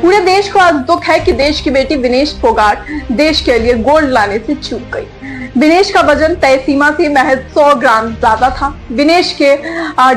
पूरे देश को आज दुख है कि देश की बेटी विनेश फोगाट देश के लिए गोल्ड लाने से चूक गई। विनेश का वजन तय सीमा से महज 100 ग्राम ज्यादा था। विनेश के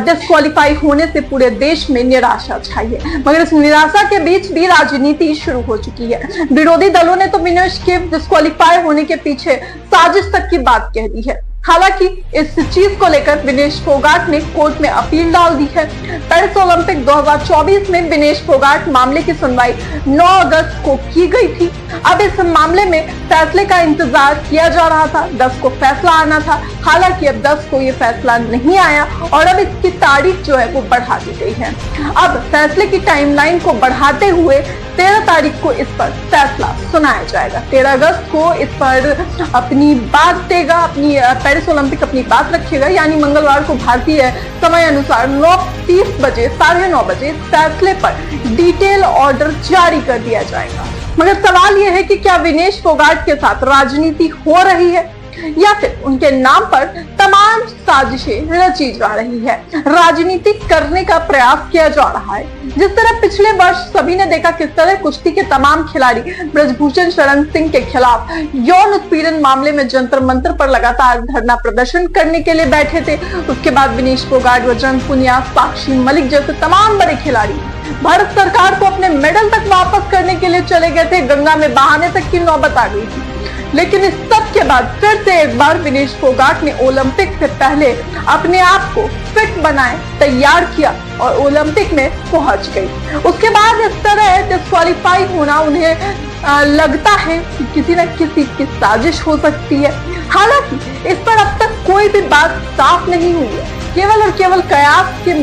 डिस्क्वालीफाई होने से पूरे देश में निराशा छाई है, मगर इस निराशा के बीच भी राजनीति शुरू हो चुकी है। विरोधी दलों ने तो विनेश के डिस्क्वालीफाई होने के पीछे साजिश तक की बात कह दी है। हालांकि इस चीज को लेकर विनेश फोगाट ने कोर्ट में अपील डाल दी है। पेरिस ओलंपिक 2024 में विनेश फोगाट मामले की सुनवाई 9 अगस्त को की गई थी। अब इस मामले में फैसले का इंतजार किया जा रहा था। 10 को फैसला आना था, हालांकि अब 10 को ये फैसला नहीं आया और अब इसकी तारीख जो है वो बढ़ा दी गई है। अब फैसले की टाइमलाइन को बढ़ाते हुए 13 तारीख को इस पर फैसला सुनाया जाएगा। 13 अगस्त को इस पर अपनी बात देगा, अपनी पेरिस ओलंपिक अपनी बात रखेगा, यानी मंगलवार को भारतीय समय अनुसार 9:30 बजे 9:30 बजे फैसले पर डिटेल ऑर्डर जारी कर दिया जाएगा। मगर सवाल यह है कि क्या विनेश फोगाट के साथ राजनीति हो रही है या फिर उनके नाम पर तमाम साजिशें रची जा रही है, राजनीति करने का प्रयास किया जा रहा है। जिस तरह पिछले वर्ष सभी ने देखा किस तरह कुश्ती के तमाम खिलाड़ी ब्रजभूषण शरण सिंह के खिलाफ यौन उत्पीड़न मामले में जंतर मंतर पर लगातार धरना प्रदर्शन करने के लिए बैठे थे। उसके बाद विनेश फोगाट, बजरंग पुनिया, साक्षी मलिक जैसे तमाम बड़े खिलाड़ी भारत सरकार को अपने मेडल तक वापस करने के लिए चले गए थे। गंगा में बहाने तक की नौबत आ गई थी। लेकिन इस सब के बाद फिर से एक बार विनेश फोगाट ने ओलंपिक से पहले अपने आप को फिट बनाए, तैयार किया और ओलंपिक में पहुंच गई। उसके बाद इस तरह डिस्क्वालीफाई होना उन्हें लगता है कि किसी न किसी की साजिश हो सकती है। हालांकि इस पर अब तक कोई भी बात साफ नहीं हुई है। केवल और केवल कयास के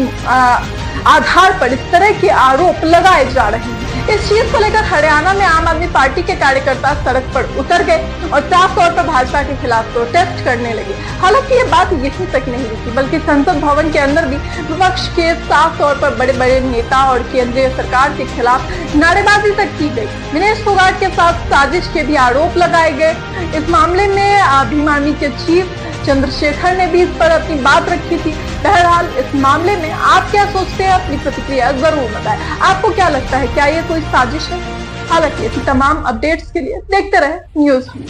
आधार पर इस तरह के आरोप लगाए जा रहे हैं। इस चीज को लेकर हरियाणा में आम आदमी पार्टी के कार्यकर्ता सड़क पर उतर गए और साफ तौर पर भाजपा के खिलाफ प्रोटेस्ट करने लगे। हालांकि ये बात यहीं तक नहीं रुकी, बल्कि संसद भवन के अंदर भी विपक्ष के साफ तौर पर बड़े बड़े नेता और केंद्रीय सरकार के खिलाफ नारेबाजी तक की गई। विनेश फोगाट के साथ साजिश के भी आरोप लगाए गए। इस मामले में भीम आर्मी के चीफ चंद्रशेखर ने भी इस पर अपनी बात रखी थी। बहरहाल इस मामले में आप क्या सोचते हैं, अपनी प्रतिक्रिया जरूर बताएं। आपको क्या लगता है, क्या ये कोई साजिश है? हालांकि ऐसी तमाम अपडेट्स के लिए देखते रहे न्यूज़ हम।